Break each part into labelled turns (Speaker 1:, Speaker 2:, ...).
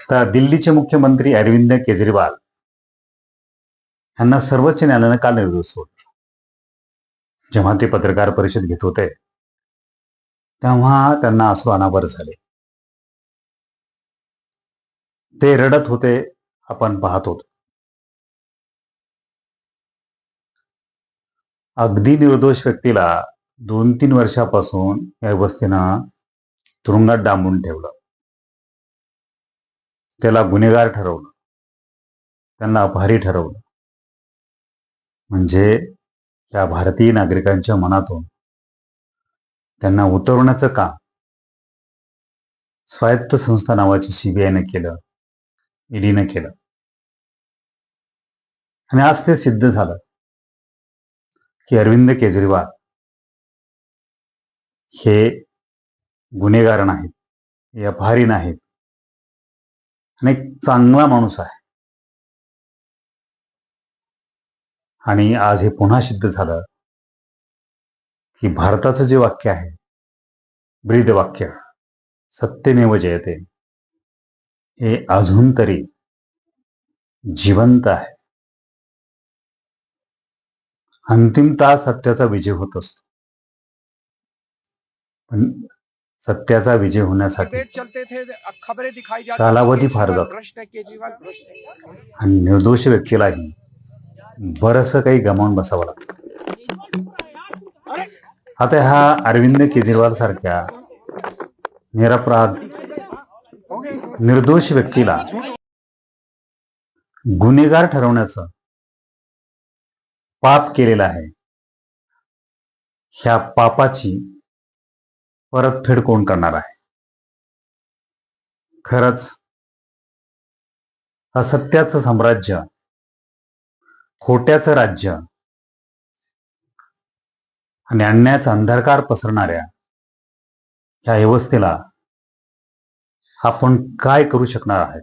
Speaker 1: तर दिल्लीचे मुख्यमंत्री अरविंद केजरीवाल यांना सर्वोच्च न्यायालयानं काल निर्दोष सोडलं. जेव्हा ते पत्रकार परिषद घेत होते तेव्हा त्यांना अश्रू अनावर झाले. ते रडत होते, आपण पाहत होतो. अगदी निर्दोष व्यक्तीला 2-3 वर्षापासून या व्यवस्थेनं तुरुंगात डांबून ठेवलं. त्याला गुन्हेगार ठरवलं, त्यांना अपराधी ठरवलं. म्हणजे या भारतीय नागरिकांच्या मनातून त्यांना उतरवण्याचं काम स्वायत्त संस्था नावाची सीबीआयनं केलं, ईडीनं केलं. आणि आज ते सिद्ध झालं की अरविंद केजरीवाल हे गुन्हेगार नाहीत, हे अपराधी नाहीत आणि एक चांगला माणूस आहे. आणि आज हे पुन्हा सिद्ध झालं की भारताचं जे वाक्य आहे, ब्रीद वाक्य, सत्यमेव जयते, हे अजून तरी जिवंत आहे. अंतिमतः सत्याचा विजय होत असतो, पण सत्याचा विजय होण्यासाठी कालावधी फार जातो आणि निर्दोष व्यक्तीलाही बरंचसं काही गमावून बसावं लागतं. आता ह्या अरविंद केजरीवाल सारख्या निरपराध निर्दोष व्यक्तीला गुन्हेगार ठरवण्याचं पाप केलेलं आहे. ह्या पापाची परतफेड कोण करणार आहे? खरंच असत्याचं साम्राज्य, खोट्याचं राज्य आणि अन्यायाचा अंधकार पसरणाऱ्या ह्या व्यवस्थेला आपण काय करू शकणार आहे?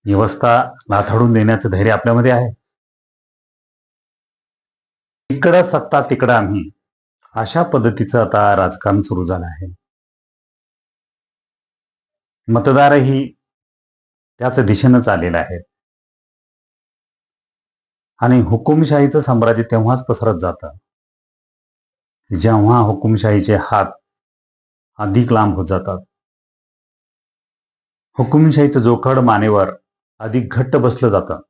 Speaker 1: व्यवस्था नाथाडून देण्याचं धैर्य आपल्यामध्ये आहे? इकडं सत्ता तिकडं आम्ही, अशा पद्धतीचं आता राजकारण सुरू झालं आहे. मतदारही त्याच दिशेनं चाललेलं आहे आणि हुकुमशाहीचं साम्राज्य तेव्हाच पसरत जातं जेव्हा हुकुमशाहीचे हात अधिक लांब होत जातात. हुकुमशाहीचं जोखड मानेवर अधिक घट्ट बसलं जातं.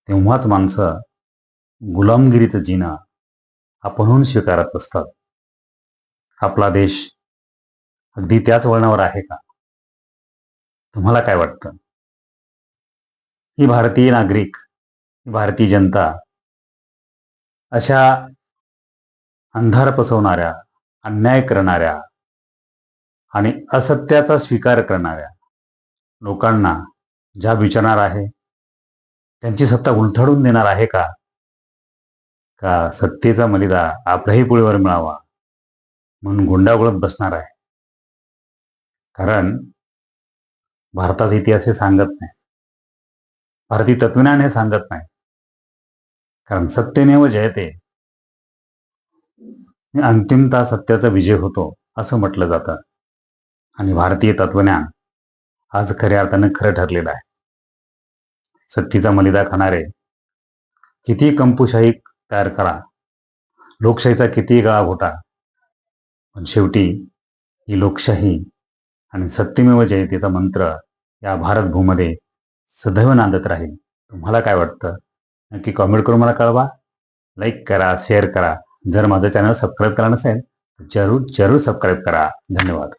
Speaker 1: तेव्हाच माणसं गुलामगिरीचं जिना आपणहून स्वीकारत असतात. आपला देश अगदी त्याच वळणावर आहे का? तुम्हाला काय वाटतं? ही भारतीय नागरिक, भारतीय जनता अशा अंधार पसवणाऱ्या, अन्याय करणाऱ्या आणि असत्याचा स्वीकार करणाऱ्या लोकांना ज्या विचारणार आहे, त्यांची सत्ता उलथडून देणार आहे का? का सत्तेचा मलिदा आपल्याही पुळेवर मिळावा म्हणून गुंडागुळत बसणार आहे? कारण भारताचा इतिहास हे सांगत नाही, भारतीय तत्वज्ञान हे सांगत नाही. कारण सत्यमेव जयते, अंतिमतः सत्याचा विजय होतो असं म्हटलं जातं. आणि भारतीय तत्वज्ञान आज खऱ्या अर्थानं खरं ठरलेलं आहे. सत्तेचा मलिदा खाणारे किती कंपुशाही तयार करा, लोकशाहीचा किती गळा घोटा, पण शेवटी ही लोकशाही आणि सत्यमेव जयतेचा मंत्र या भारत भूमध्ये सदैव नांदत राहील. तुम्हाला काय वाटतं? नक्की कॉमेंट करून मला कळवा. लाईक करा, शेअर करा. जर माझं चॅनल सबस्क्राईब केला नसेल तर जरूर सबस्क्राईब करा. धन्यवाद.